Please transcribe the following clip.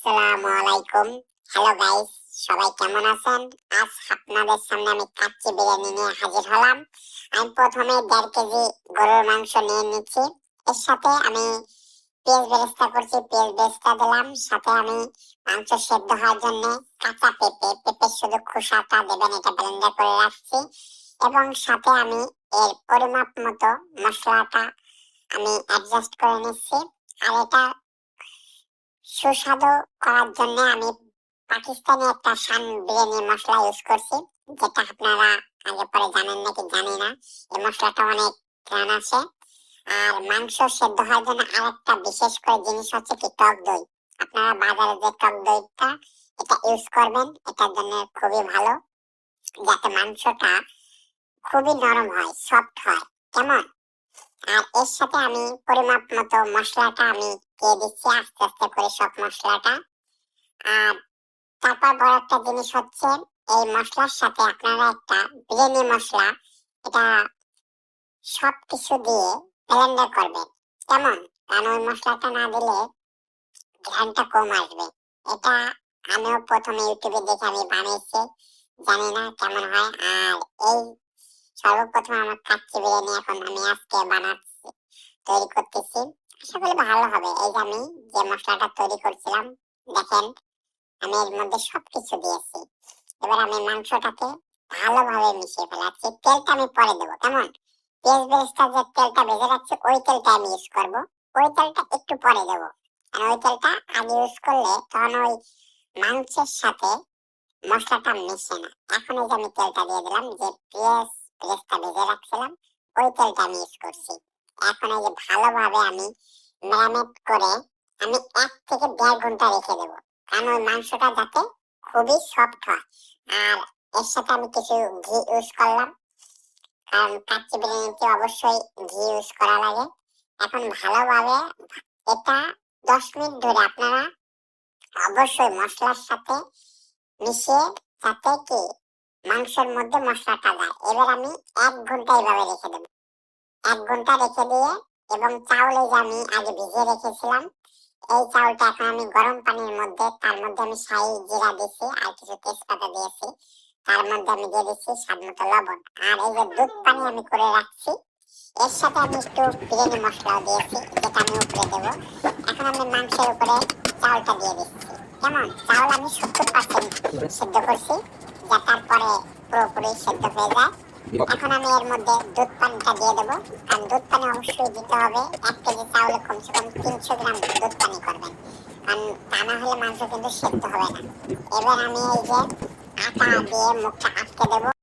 আসসালামু আলাইকুম। Hello guys, সবাই কেমন আছেন? আজ আপনাদের সামনে আমি কাচ্চি বিরিয়ানি নিয়ে হাজির হলাম। আমি প্রথমে 1.5 কেজি গরুর মাংস নিয়ে নিচ্ছি। এর সাথে আমি পেঁয়াজ বেরেস্তা করছি, পেঁয়াজ বেরেস্তা দিলাম। সাথে আমি মাংস সেদ্ধ হওয়ার জন্য কাঁচা পেঁপে শুধু খোসাটা দেবেন, এটা ব্লেন্ডার করে রাখছি। এবং সাথে আমি এর পরিমাপ মতো মশলাটা আমি অ্যাডজাস্ট করে নিচ্ছি। আর এটা সুস্বাদু করার জন্য আমি পাকিস্তানি একটা শান বিরিয়ানি মশলা ইউজ করছি, যেটা আপনারা আগে পরে জানেন নাকি জানি না। এই মশলাটা অনেক ঘ্রাণ আসে। আর মাংস সেদ্ধ হওয়ার জন্য আরেকটা বিশেষ করে জিনিস হচ্ছে কি টক দই। আপনারা বাজারে যে টক দইটা এটা ইউজ করবেন, এটার জন্য খুবই ভালো, যাতে মাংসটা খুবই নরম হয়, সফট হয়। কেমন? আর এর সাথে আমি পরিমাপ মতো মশলাটা আমি দিয়ে দিচ্ছি আস্তে আস্তে করে সব মশলাটা। আর তারপর বড় একটা জিনিস হচ্ছে, এই মশলার সাথে আপনারা একটা বিরিয়ানি মশলা, এটা সবকিছু দিয়ে ব্লেন্ডার করবেন। কেমন? কারণ ওই মশলাটা না দিলে ঘ্রাণটা কম আসবে। এটা আমিও প্রথমে ইউটিউবে দেখে আমি বানিয়েছি, জানি না কেমন হয়। আর এই সর্বপ্রথম আমার কাচ্চি বিরিয়ানি এখন আমি আজকে বানাচ্ছি, তৈরি করতেছি। আশা করি ভালো হবে। এই যে আমি যে মশলাটা তৈরি করছিলাম, দেখেন আমি এর মধ্যে সবকিছু দিয়েছি। এবার আমি মাংসটাকে ভালোভাবে মিশিয়ে ফেলাচ্ছি। তেলটা আমি পরে দেবো। কেমন? পেঁয়াজ বেরেস্তা যে তেলটা ভেজে রাখছি, ওই তেলটা আমি ইউজ করবো। ওই তেলটা একটু পরে দেবো। আর ওই তেলটা আগে ইউজ করলে তখন ওই মাংসের সাথে মশলাটা মিশে না। এখন এই যে আমি তেলটা দিয়ে দিলাম, যে পেঁয়াজ বেরেস্তা ভেজে রাখছিলাম, ওই তেলটা আমি ইউজ করছি। এখন এই যে ভালোভাবে আমি ম্যারিনেট করে আমি 1 থেকে 1.5 ঘন্টা রেখে দেবো, কারণ ওই মাংসটা যাতে খুবই সফট হয়। আর এর সাথে আমি কিছু ঘি ইউজ করলাম, কারণ কাচ্চি বিরিয়ানিতে অবশ্যই ঘি ইউজ করা লাগে। এখন ভালোভাবে এটা 10 মিনিট ধরে আপনারা অবশ্যই মশলার সাথে মিশিয়ে, যাতে কি মাংসের মধ্যে মশলাটা যায়। এবার আমি 1 ঘন্টা এইভাবে রেখে দেবো। 1 ঘন্টা রেখে দিয়ে, এবং চাউলে যে আমি আগে ভিজিয়ে রেখেছিলাম, এই চাউলটা এখন আমি গরম পানির মধ্যে, তার মধ্যে আমি শাহি জিরা দিয়েছি আর কিছু তেজপাতা দিয়েছি। তার মধ্যে আমি দিয়ে দিচ্ছি স্বাদ মতো লবণ। আর এই যে দুধ পানি আমি করে রাখছি, এর সাথে আমি একটু বিরিয়ানি মশলাও দিয়েছি, যেটা আমি উপরে দেবো। এখন আমি মাংসের উপরে চাউলটা দিয়ে দিচ্ছি। কেমন? চাউল আমি 70% সেদ্ধ করছি, যা তারপরে পুরোপুরি সেদ্ধ হয়ে যায়। এখন আমি এর মধ্যে দুধ পানিটা দিয়ে দেবো। কারণ দুধ পানি অবশ্যই দিতে হবে। 1 কেজি চাউলে কমসে কম 300 গ্রাম দুধ পানি করবেন, কারণ তা না হলে মাংস কিন্তু সেদ্ধ হবে না। এবার আমি এই যে আটা দিয়ে মুখটা আটকে দেবো।